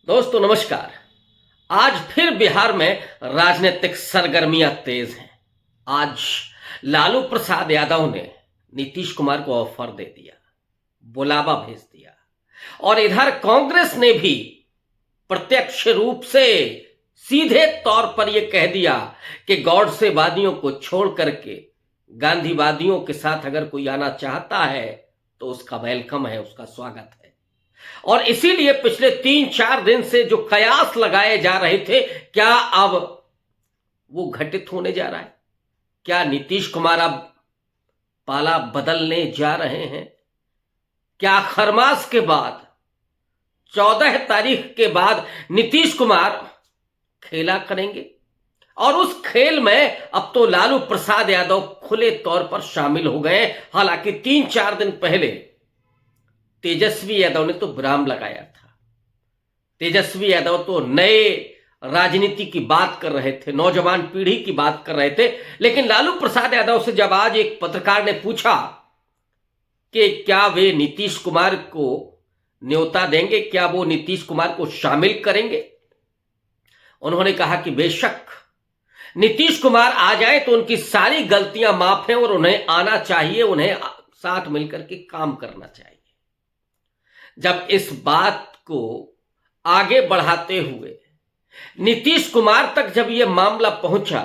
दोस्तों नमस्कार। आज फिर बिहार में राजनीतिक सरगर्मियां तेज हैं। आज लालू प्रसाद यादव ने नीतीश कुमार को ऑफर दे दिया, बुलावा भेज दिया और इधर कांग्रेस ने भी प्रत्यक्ष रूप से सीधे तौर पर यह कह दिया कि गॉडसेवादियों को छोड़ करके गांधीवादियों के साथ अगर कोई आना चाहता है तो उसका वेलकम है, उसका स्वागत है। और इसीलिए पिछले 3-4 दिन से जो कयास लगाए जा रहे थे, क्या अब वो घटित होने जा रहा है? क्या नीतीश कुमार अब पाला बदलने जा रहे हैं? क्या खरमास के बाद 14 तारीख के बाद नीतीश कुमार खेला करेंगे? और उस खेल में अब तो लालू प्रसाद यादव खुले तौर पर शामिल हो गए। हालांकि 3-4 दिन पहले तेजस्वी यादव ने तो विराम लगाया था। तेजस्वी यादव तो नए राजनीति की बात कर रहे थे, नौजवान पीढ़ी की बात कर रहे थे। लेकिन लालू प्रसाद यादव से जब आज एक पत्रकार ने पूछा कि क्या वे नीतीश कुमार को न्योता देंगे, क्या वो नीतीश कुमार को शामिल करेंगे, उन्होंने कहा कि बेशक नीतीश कुमार आ जाए तो उनकी सारी गलतियां माफ हैं और उन्हें आना चाहिए, उन्हें साथ मिलकर के काम करना चाहिए। जब इस बात को आगे बढ़ाते हुए नीतीश कुमार तक जब यह मामला पहुंचा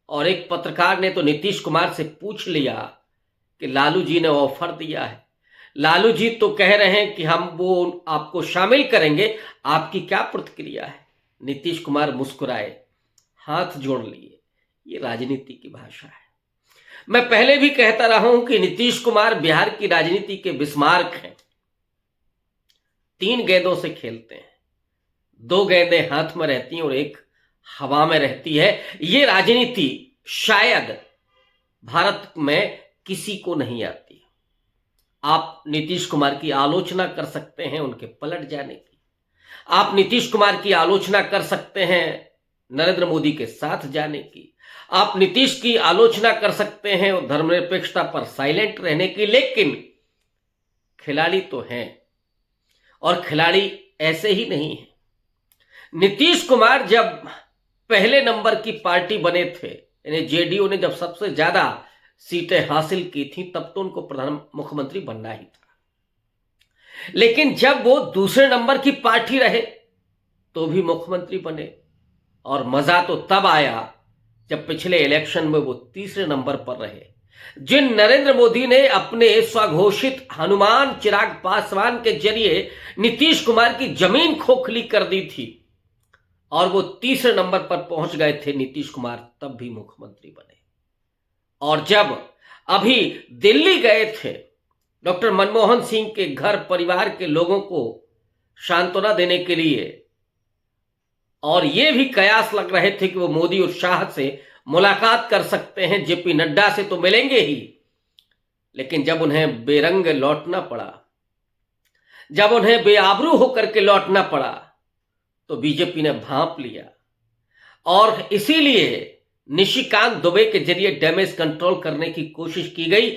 और एक पत्रकार ने तो नीतीश कुमार से पूछ लिया कि लालू जी ने ऑफर दिया है, लालू जी तो कह रहे हैं कि हम वो आपको शामिल करेंगे, आपकी क्या प्रतिक्रिया है? नीतीश कुमार मुस्कुराए, हाथ जोड़ लिए। ये राजनीति की भाषा है। मैं पहले भी कहता रहा हूं कि नीतीश कुमार बिहार की राजनीति के बिस्मार्क हैं। 3 गेंदों से खेलते हैं, 2 गेंदें हाथ में रहती हैं और 1 हवा में रहती है। ये राजनीति शायद भारत में किसी को नहीं आती। आप नीतीश कुमार की आलोचना कर सकते हैं उनके पलट जाने की, आप नीतीश कुमार की आलोचना कर सकते हैं नरेंद्र मोदी के साथ जाने की, आप नीतीश की आलोचना कर सकते हैं धर्मनिरपेक्षता पर साइलेंट रहने की। लेकिन खिलाड़ी तो हैं और खिलाड़ी ऐसे ही नहीं है। नीतीश कुमार जब पहले नंबर की पार्टी बने थे, यानी जेडीयू ने जब सबसे ज्यादा सीटें हासिल की थी, तब तो उनको प्रधान मुख्यमंत्री बनना ही था। लेकिन जब वो दूसरे नंबर की पार्टी रहे तो भी मुख्यमंत्री बने। और मजा तो तब आया जब पिछले इलेक्शन में वो तीसरे नंबर पर रहे। जिन नरेंद्र मोदी ने अपने स्वघोषित हनुमान चिराग पासवान के जरिए नीतीश कुमार की जमीन खोखली कर दी थी और वो तीसरे नंबर पर पहुंच गए थे नीतीश कुमार, तब भी मुख्यमंत्री बने। और जब अभी दिल्ली गए थे डॉक्टर मनमोहन सिंह के घर परिवार के लोगों को सांत्वना देने के लिए, और ये भी कयास लग रहे थे कि वो मोदी और शाह से मुलाकात कर सकते हैं, जेपी नड्डा से तो मिलेंगे ही, लेकिन जब उन्हें बेरंग लौटना पड़ा, जब उन्हें बेआबरू होकर के लौटना पड़ा, तो बीजेपी ने भांप लिया और इसीलिए निशिकांत दुबे के जरिए डैमेज कंट्रोल करने की कोशिश की गई।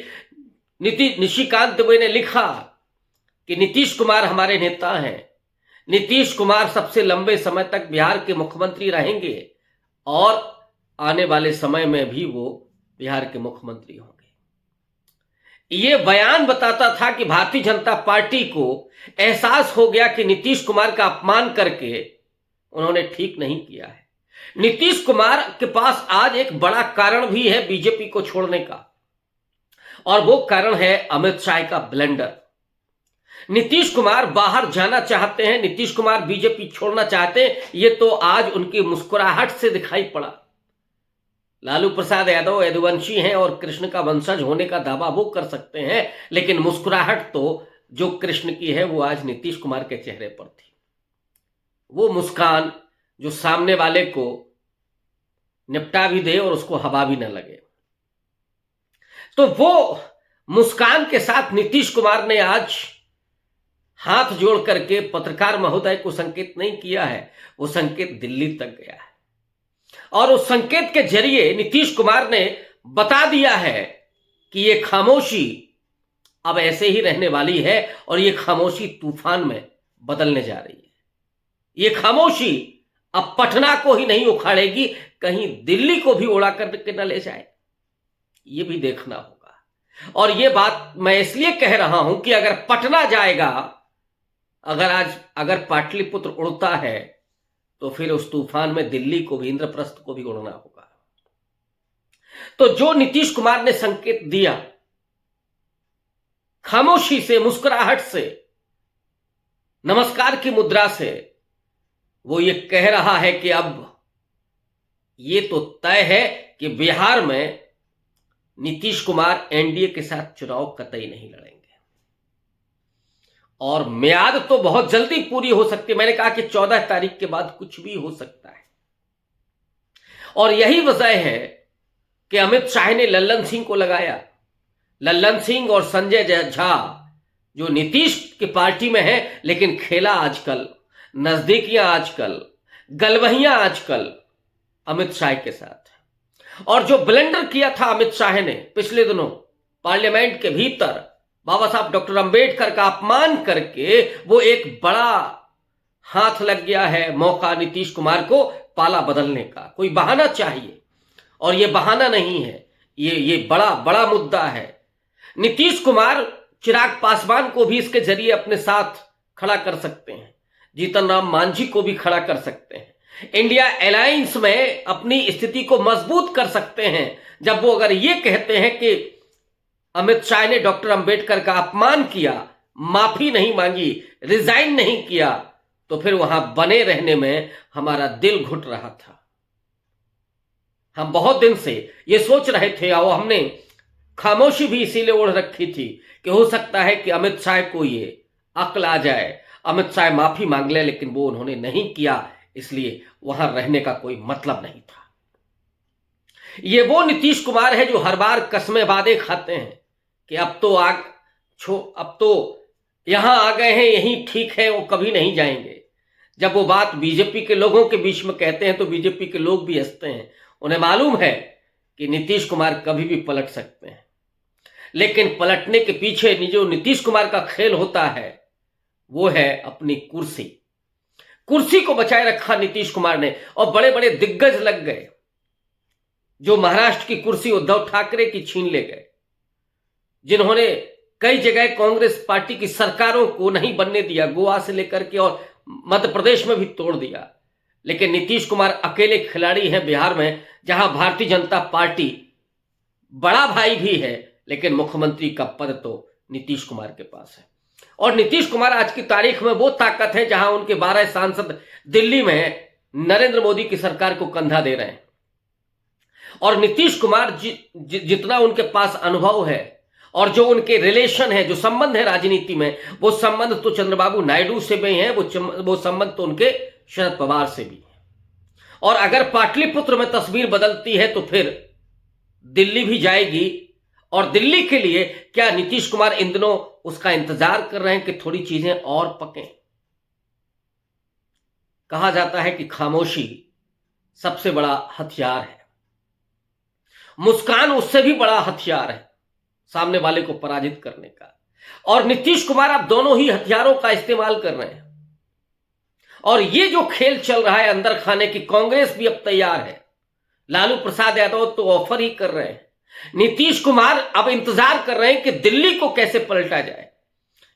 निशिकांत दुबे ने लिखा कि नीतीश कुमार हमारे नेता हैं, नीतीश कुमार सबसे लंबे समय तक बिहार के मुख्यमंत्री रहेंगे और आने वाले समय में भी वो बिहार के मुख्यमंत्री होंगे। ये बयान बताता था कि भारतीय जनता पार्टी को एहसास हो गया कि नीतीश कुमार का अपमान करके उन्होंने ठीक नहीं किया है। नीतीश कुमार के पास आज एक बड़ा कारण भी है बीजेपी को छोड़ने का, और वो कारण है अमित शाह का ब्लेंडर। नीतीश कुमार बाहर जाना चाहते हैं, नीतीश कुमार बीजेपी छोड़ना चाहते हैं, ये तो आज उनकी मुस्कुराहट से दिखाई पड़ा। लालू प्रसाद यादव यदुवंशी हैं और कृष्ण का वंशज होने का दावा वो कर सकते हैं, लेकिन मुस्कुराहट तो जो कृष्ण की है वो आज नीतीश कुमार के चेहरे पर थी। वो मुस्कान जो सामने वाले को निपटा भी दे और उसको हवा भी न लगे। तो वो मुस्कान के साथ नीतीश कुमार ने आज हाथ जोड़ करके पत्रकार महोदय को संकेत नहीं किया है, वो संकेत दिल्ली तक गया है और उस संकेत के जरिए नीतीश कुमार ने बता दिया है कि ये खामोशी अब ऐसे ही रहने वाली है और ये खामोशी तूफान में बदलने जा रही है। ये खामोशी अब पटना को ही नहीं उखाड़ेगी, कहीं दिल्ली को भी उड़ा करके न ले जाए, ये भी देखना होगा। और ये बात मैं इसलिए कह रहा हूं कि अगर पटना जाएगा, अगर पाटलिपुत्र उड़ता है, तो फिर उस तूफान में दिल्ली को भी, इंद्रप्रस्थ को भी उड़ना होगा। तो जो नीतीश कुमार ने संकेत दिया, खामोशी से, मुस्कुराहट से, नमस्कार की मुद्रा से, वो ये कह रहा है कि अब ये तो तय है कि बिहार में नीतीश कुमार एनडीए के साथ चुनाव कतई नहीं लड़ेंगे। और मियाद तो बहुत जल्दी पूरी हो सकती है। मैंने कहा कि 14 तारीख के बाद कुछ भी हो सकता है। और यही वजह है कि अमित शाह ने लल्लन सिंह को लगाया। लल्लन सिंह और संजय झा जो नीतीश की पार्टी में है, लेकिन खेला आजकल, नजदीकियां आजकल, गलवहियां आजकल अमित शाह के साथ है। और जो ब्लेंडर किया था अमित शाह ने पिछले दिनों पार्लियामेंट के भीतर, बाबा साहब डॉक्टर अंबेडकर का अपमान करके, वो एक बड़ा हाथ लग गया है मौका नीतीश कुमार को पाला बदलने का। कोई बहाना चाहिए, और ये बहाना नहीं है, ये बड़ा बड़ा मुद्दा है। नीतीश कुमार चिराग पासवान को भी इसके जरिए अपने साथ खड़ा कर सकते हैं, जीतन राम मांझी को भी खड़ा कर सकते हैं, इंडिया अलायंस में अपनी स्थिति को मजबूत कर सकते हैं। जब वो अगर ये कहते हैं कि अमित शाह ने डॉक्टर अंबेडकर का अपमान किया, माफी नहीं मांगी, रिजाइन नहीं किया, तो फिर वहां बने रहने में हमारा दिल घुट रहा था। हम बहुत दिन से ये सोच रहे थे, और हमने खामोशी भी इसीलिए ओढ़ रखी थी कि हो सकता है कि अमित शाह को ये अक्ल आ जाए, अमित शाह माफी मांग ले, लेकिन वो उन्होंने नहीं किया, इसलिए वहां रहने का कोई मतलब नहीं था। ये वो नीतीश कुमार है जो हर बार कस्में वादे खाते हैं कि अब तो यहां आ गए हैं, यही ठीक है, वो कभी नहीं जाएंगे। जब वो बात बीजेपी के लोगों के बीच में कहते हैं तो बीजेपी के लोग भी हंसते हैं। उन्हें मालूम है कि नीतीश कुमार कभी भी पलट सकते हैं, लेकिन पलटने के पीछे जो नीतीश कुमार का खेल होता है वो है अपनी कुर्सी को बचाए रखा नीतीश कुमार ने। और बड़े बड़े दिग्गज लग गए, जो महाराष्ट्र की कुर्सी उद्धव ठाकरे की छीन ले गए, जिन्होंने कई जगह कांग्रेस पार्टी की सरकारों को नहीं बनने दिया, गोवा से लेकर के और मध्य प्रदेश में भी तोड़ दिया। लेकिन नीतीश कुमार अकेले खिलाड़ी हैं बिहार में, जहां भारतीय जनता पार्टी बड़ा भाई भी है, लेकिन मुख्यमंत्री का पद तो नीतीश कुमार के पास है। और नीतीश कुमार आज की तारीख में वो ताकत है जहां उनके 12 सांसद दिल्ली में नरेंद्र मोदी की सरकार को कंधा दे रहे हैं। और नीतीश कुमार जितना उनके पास अनुभव है और जो उनके रिलेशन है, जो संबंध है राजनीति में, वो संबंध तो चंद्रबाबू नायडू से भी है, वो संबंध तो उनके शरद पवार से भी है। और अगर पाटलिपुत्र में तस्वीर बदलती है तो फिर दिल्ली भी जाएगी। और दिल्ली के लिए क्या नीतीश कुमार इन दिनों उसका इंतजार कर रहे हैं कि थोड़ी चीजें और पकें? कहा जाता है कि खामोशी सबसे बड़ा हथियार है, मुस्कान उससे भी बड़ा हथियार है सामने वाले को पराजित करने का। और नीतीश कुमार अब दोनों ही हथियारों का इस्तेमाल कर रहे हैं। और ये जो खेल चल रहा है अंदर खाने की, कांग्रेस भी अब तैयार है, लालू प्रसाद यादव तो ऑफर ही कर रहे हैं, नीतीश कुमार अब इंतजार कर रहे हैं कि दिल्ली को कैसे पलटा जाए।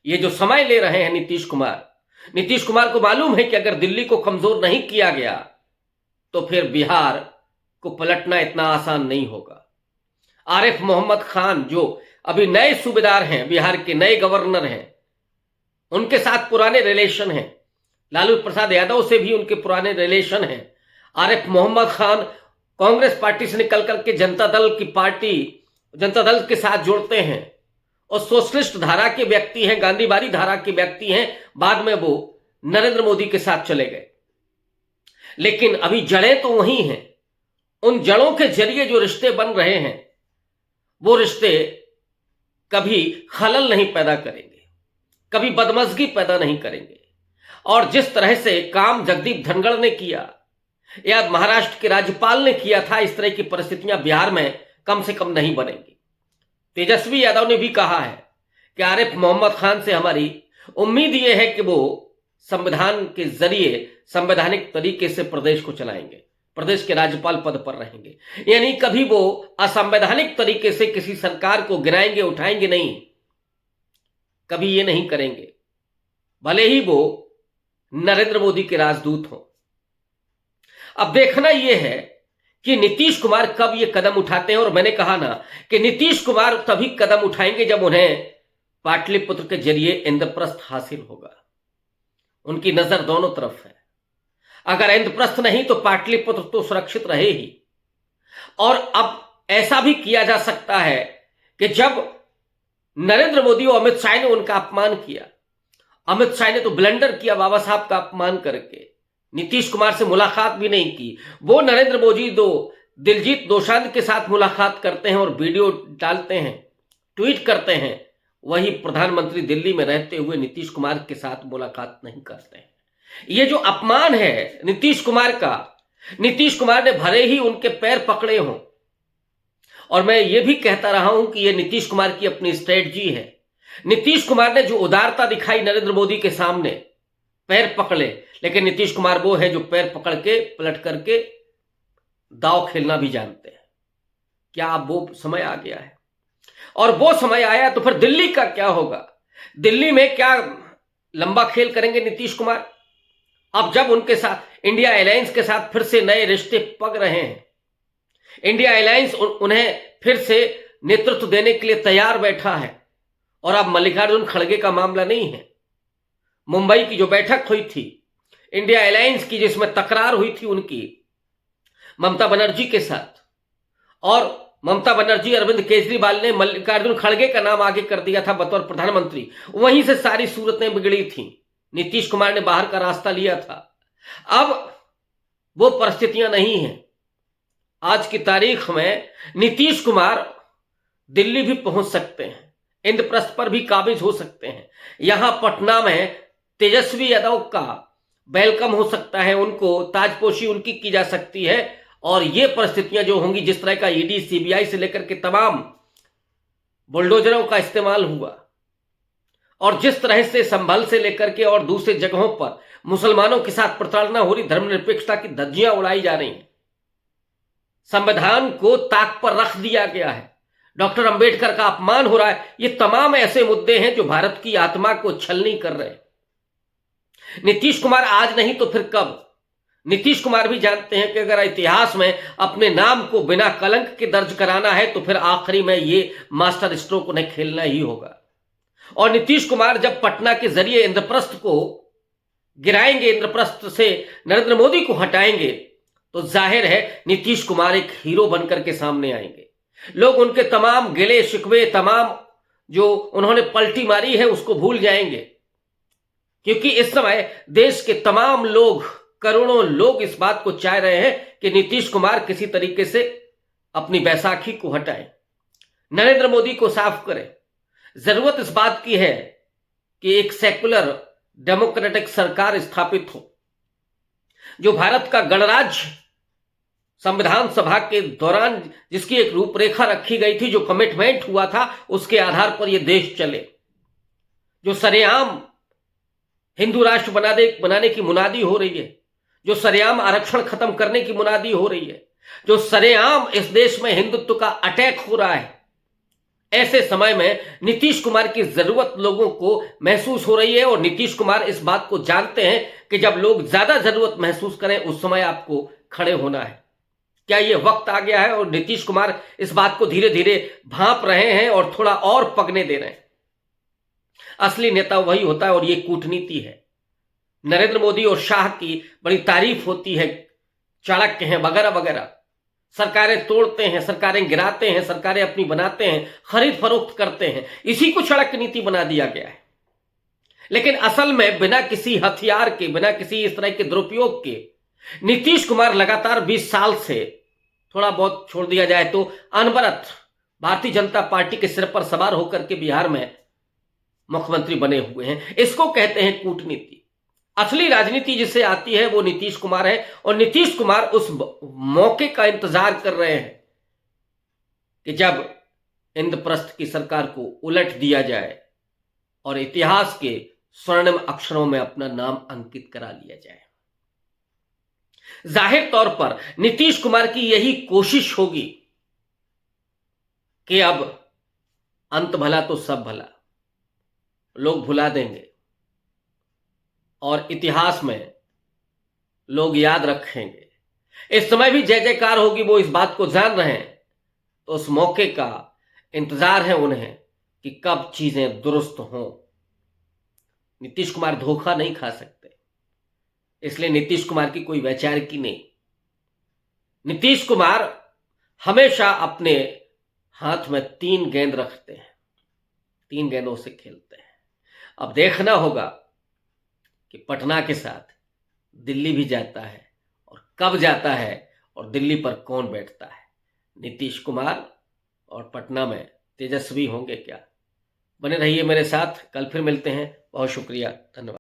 ये जो समय ले रहे हैं नीतीश कुमार को मालूम है कि अगर दिल्ली को कमजोर नहीं किया गया तो फिर बिहार को पलटना इतना आसान नहीं होगा। आरिफ मोहम्मद खान जो अभी नए सूबेदार हैं, बिहार के नए गवर्नर हैं, उनके साथ पुराने रिलेशन हैं, लालू प्रसाद यादव से भी उनके पुराने रिलेशन हैं। आरिफ मोहम्मद खान कांग्रेस पार्टी से निकल करके जनता दल के साथ जुड़ते हैं और सोशलिस्ट धारा के व्यक्ति हैं, गांधीवादी धारा के व्यक्ति हैं। बाद में वो नरेंद्र मोदी के साथ चले गए, लेकिन अभी जड़ें तो वही हैं। उन जड़ों के जरिए जो रिश्ते बन रहे हैं, वो रिश्ते कभी खलल नहीं पैदा करेंगे, कभी बदमजगी पैदा नहीं करेंगे। और जिस तरह से काम जगदीप धनखड़ ने किया या महाराष्ट्र के राज्यपाल ने किया था, इस तरह की परिस्थितियां बिहार में कम से कम नहीं बनेंगी। तेजस्वी यादव ने भी कहा है कि आरिफ मोहम्मद खान से हमारी उम्मीद यह है कि वो संविधान के जरिए संवैधानिक तरीके से प्रदेश को चलाएंगे, प्रदेश के राज्यपाल पद पर रहेंगे। यानी कभी वो असंवैधानिक तरीके से किसी सरकार को गिराएंगे, उठाएंगे नहीं, कभी ये नहीं करेंगे, भले ही वो नरेंद्र मोदी के राजदूत हों। अब देखना यह है कि नीतीश कुमार कब ये कदम उठाते हैं। और मैंने कहा ना कि नीतीश कुमार तभी कदम उठाएंगे जब उन्हें पाटलिपुत्र के जरिए इंद्रप्रस्थ हासिल होगा। उनकी नजर दोनों तरफ है। अगर इंद्रप्रस्थ नहीं तो पाटलिपुत्र तो सुरक्षित रहे ही। और अब ऐसा भी किया जा सकता है कि जब नरेंद्र मोदी और अमित शाह ने उनका अपमान किया, अमित शाह ने तो ब्लंडर किया बाबा साहब का अपमान करके, नीतीश कुमार से मुलाकात भी नहीं की। वो नरेंद्र मोदी दिलजीत दोसांझ के साथ मुलाकात करते हैं और वीडियो डालते हैं, ट्वीट करते हैं। वही प्रधानमंत्री दिल्ली में रहते हुए नीतीश कुमार के साथ मुलाकात नहीं करते हैं। ये जो अपमान है नीतीश कुमार का, नीतीश कुमार ने भले ही उनके पैर पकड़े हों, और मैं ये भी कहता रहा हूं कि ये नीतीश कुमार की अपनी स्ट्रेटजी है। नीतीश कुमार ने जो उदारता दिखाई नरेंद्र मोदी के सामने, पैर पकड़े, लेकिन नीतीश कुमार वो है जो पैर पकड़ के पलट करके दांव खेलना भी जानते हैं। क्या अब वो समय आ गया है? और वो समय आया तो फिर दिल्ली का क्या होगा? दिल्ली में क्या लंबा खेल करेंगे नीतीश कुमार? अब जब उनके साथ इंडिया अलायंस के साथ फिर से नए रिश्ते पक रहे हैं, इंडिया अलायंस उन्हें फिर से नेतृत्व देने के लिए तैयार बैठा है। और अब मल्लिकार्जुन खड़गे का मामला नहीं है। मुंबई की जो बैठक हुई थी इंडिया अलायंस की, जिसमें तकरार हुई थी उनकी ममता बनर्जी के साथ, और ममता बनर्जी अरविंद केजरीवाल ने मल्लिकार्जुन खड़गे का नाम आगे कर दिया था बतौर प्रधानमंत्री, वहीं से सारी सूरतें बिगड़ी थी। नीतीश कुमार ने बाहर का रास्ता लिया था। अब वो परिस्थितियां नहीं हैं। आज की तारीख में नीतीश कुमार दिल्ली भी पहुंच सकते हैं, इंद्रप्रस्थ पर भी काबिज हो सकते हैं। यहां पटना में तेजस्वी यादव का वेलकम हो सकता है, उनको ताजपोशी उनकी की जा सकती है। और ये परिस्थितियां जो होंगी, जिस तरह का ईडी सीबीआई से लेकर के तमाम बुलडोजरों का इस्तेमाल हुआ, और जिस तरह से संभल से लेकर के और दूसरे जगहों पर मुसलमानों के साथ प्रताड़ना हो रही, धर्मनिरपेक्षता की धज्जियां उड़ाई जा रही हैं, संविधान को ताक पर रख दिया गया है, डॉक्टर अंबेडकर का अपमान हो रहा है, ये तमाम ऐसे मुद्दे हैं जो भारत की आत्मा को छलनी कर रहे हैं। नीतीश कुमार आज नहीं तो फिर कब? नीतीश कुमार भी जानते हैं कि अगर इतिहास में अपने नाम को बिना कलंक के दर्ज कराना है तो फिर आखिरी में ये मास्टर स्ट्रोक उन्हें खेलना ही होगा। और नीतीश कुमार जब पटना के जरिए इंद्रप्रस्थ को गिराएंगे, इंद्रप्रस्थ से नरेंद्र मोदी को हटाएंगे, तो जाहिर है नीतीश कुमार एक हीरो बनकर के सामने आएंगे। लोग उनके तमाम गिले शिकवे, तमाम जो उन्होंने पलटी मारी है, उसको भूल जाएंगे। क्योंकि इस समय देश के तमाम लोग, करोड़ों लोग इस बात को चाह रहे हैं कि नीतीश कुमार किसी तरीके से अपनी बैसाखी को हटाएं, नरेंद्र मोदी को साफ करें। जरूरत इस बात की है कि एक सेकुलर डेमोक्रेटिक सरकार स्थापित हो, जो भारत का गणराज्य संविधान सभा के दौरान जिसकी एक रूपरेखा रखी गई थी, जो कमिटमेंट हुआ था, उसके आधार पर यह देश चले। जो सरेआम हिंदू राष्ट्र बनाने की मुनादी हो रही है, जो सरेआम आरक्षण खत्म करने की मुनादी हो रही है, जो सरेआम इस देश में हिंदुत्व का अटैक हो रहा है, ऐसे समय में नीतीश कुमार की जरूरत लोगों को महसूस हो रही है। और नीतीश कुमार इस बात को जानते हैं कि जब लोग ज्यादा जरूरत महसूस करें, उस समय आपको खड़े होना है। क्या ये वक्त आ गया है? और नीतीश कुमार इस बात को धीरे धीरे भांप रहे हैं और थोड़ा और पगने दे रहे हैं। असली नेता वही होता है, और ये कूटनीति है। नरेंद्र मोदी और शाह की बड़ी तारीफ होती है, चाणक्य हैं वगैरह वगैरह। सरकारें तोड़ते हैं, सरकारें गिराते हैं, सरकारें अपनी बनाते हैं, खरीद फरोख्त करते हैं। इसी को चाणक्य नीति बना दिया गया है। लेकिन असल में बिना किसी हथियार के, बिना किसी इस तरह के दुरुपयोग के, नीतीश कुमार लगातार 20 साल से, थोड़ा बहुत छोड़ दिया जाए तो, अनवरत भारतीय जनता पार्टी के सिर पर सवार होकर के बिहार में मुख्यमंत्री बने हुए हैं। इसको कहते हैं कूटनीति। असली राजनीति जिसे आती है वो नीतीश कुमार है, और नीतीश कुमार उस मौके का इंतजार कर रहे हैं कि जब इंद्रप्रस्थ की सरकार को उलट दिया जाए और इतिहास के स्वर्णिम अक्षरों में अपना नाम अंकित करा लिया जाए। जाहिर तौर पर नीतीश कुमार की यही कोशिश होगी कि अब अंत भला तो सब भला, लोग भुला देंगे और इतिहास में लोग याद रखेंगे। इस समय भी जय जयकार होगी, वो इस बात को जान रहे हैं, तो उस मौके का इंतजार है उन्हें कि कब चीजें दुरुस्त हों। नीतीश कुमार धोखा नहीं खा सकते, इसलिए नीतीश कुमार की कोई वैचारिकी नहीं। नीतीश कुमार हमेशा अपने हाथ में 3 गेंद रखते हैं, 3 गेंदों से खेलते हैं। अब देखना होगा कि पटना के साथ दिल्ली भी जाता है और कब जाता है और दिल्ली पर कौन बैठता है। नीतीश कुमार और पटना में तेजस्वी होंगे क्या? बने रहिए मेरे साथ, कल फिर मिलते हैं। बहुत शुक्रिया, धन्यवाद।